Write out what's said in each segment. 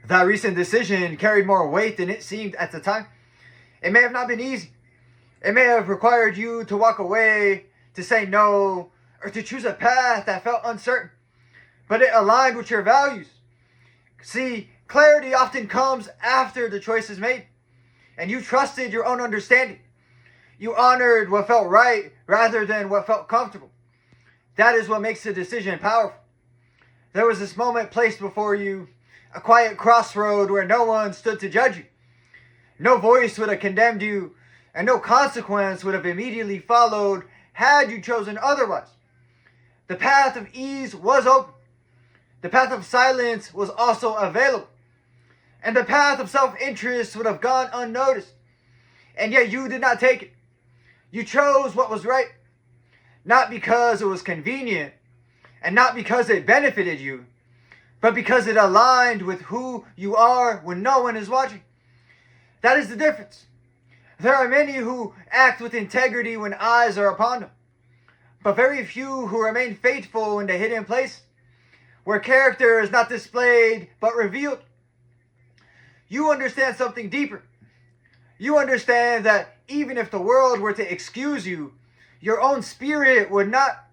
That recent decision carried more weight than it seemed at the time. It may have not been easy. It may have required you to walk away, to say no, or to choose a path that felt uncertain. But it aligned with your values. See, clarity often comes after the choice is made, and you trusted your own understanding. You honored what felt right rather than what felt comfortable. That is what makes the decision powerful. There was this moment placed before you, a quiet crossroad where no one stood to judge you. No voice would have condemned you, and no consequence would have immediately followed had you chosen otherwise. The path of ease was open. The path of silence was also available. And the path of self-interest would have gone unnoticed. And yet you did not take it. You chose what was right. Not because it was convenient, and not because it benefited you, but because it aligned with who you are when no one is watching. That is the difference. There are many who act with integrity when eyes are upon them, but very few who remain faithful in the hidden place, where character is not displayed but revealed. You understand something deeper. You understand that even if the world were to excuse you, your own spirit would not.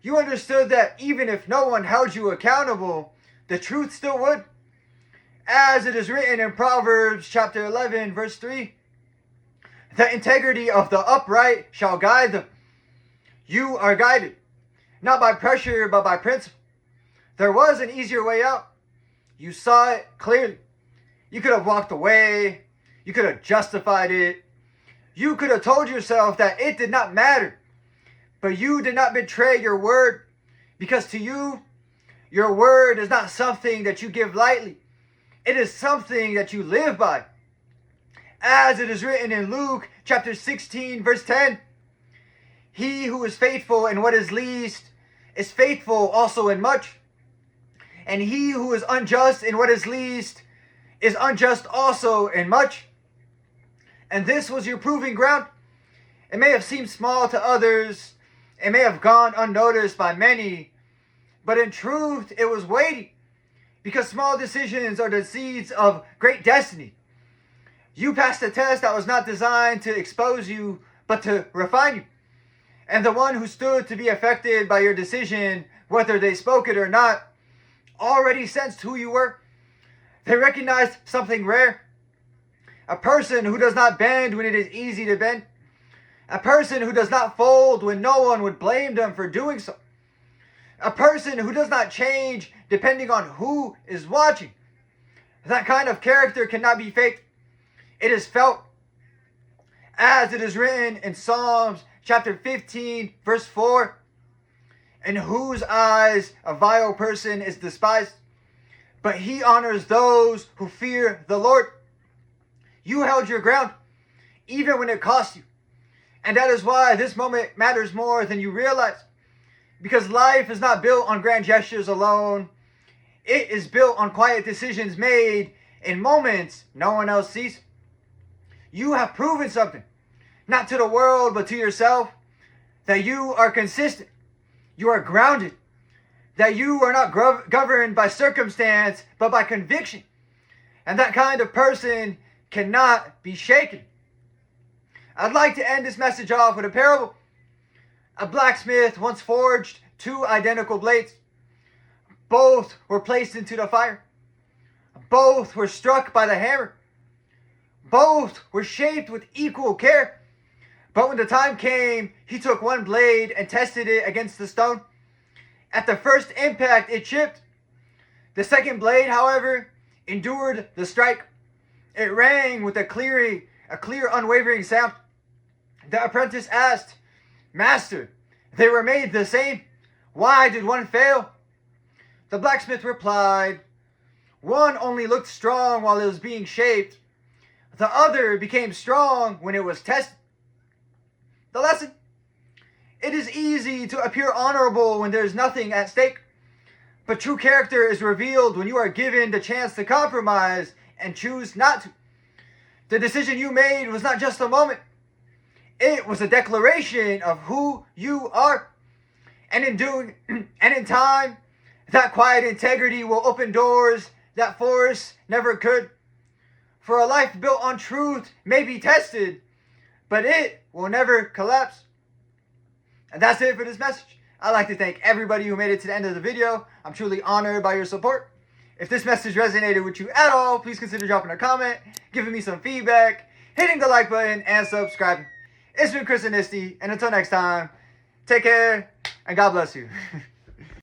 You understood that even if no one held you accountable, the truth still would. As it is written in Proverbs chapter 11, verse 3, the integrity of the upright shall guide them. You are guided, not by pressure, but by principle. There was an easier way out. You saw it clearly. You could have walked away. You could have justified it. You could have told yourself that it did not matter. But you did not betray your word, because to you, your word is not something that you give lightly. It is something that you live by. As it is written in Luke chapter 16, verse 10, he who is faithful in what is least is faithful also in much. And he who is unjust in what is least is unjust also in much. And this was your proving ground. It may have seemed small to others. It may have gone unnoticed by many. But in truth, it was weighty. Because small decisions are the seeds of great destiny. You passed a test that was not designed to expose you, but to refine you. And the one who stood to be affected by your decision, whether they spoke it or not, already sensed who you were. They recognized something rare. A person who does not bend when it is easy to bend. A person who does not fold when no one would blame them for doing so. A person who does not change depending on who is watching. That kind of character cannot be faked. It is felt. As it is written in Psalms chapter 15, verse 4, in whose eyes a vile person is despised, but he honors those who fear the Lord. You held your ground, even when it cost you. And that is why this moment matters more than you realize. Because life is not built on grand gestures alone. It is built on quiet decisions made in moments no one else sees. You have proven something, not to the world, but to yourself, that you are consistent. You are grounded. That you are not governed by circumstance, but by conviction. And that kind of person cannot be shaken. I'd like to end this message off with a parable. A blacksmith once forged two identical blades. Both were placed into the fire. Both were struck by the hammer. Both were shaped with equal care. But when the time came, he took one blade and tested it against the stone. At the first impact, it chipped. The second blade, however, endured the strike. It rang with a clear, unwavering sound. The apprentice asked, "Master, they were made the same. Why did one fail?" The blacksmith replied, "One only looked strong while it was being shaped. The other became strong when it was tested." The lesson: it is easy to appear honorable when there is nothing at stake. But true character is revealed when you are given the chance to compromise and choose not to. The decision you made was not just a moment. It was a declaration of who you are. And in time, that quiet integrity will open doors that force never could. For a life built on truth may be tested, but it will never collapse. And that's it for this message. I'd like to thank everybody who made it to the end of the video. I'm truly honored by your support. If this message resonated with you at all, please consider dropping a comment, giving me some feedback, hitting the like button, and subscribing. It's been Chris and Nisty, and until next time, take care, and God bless you.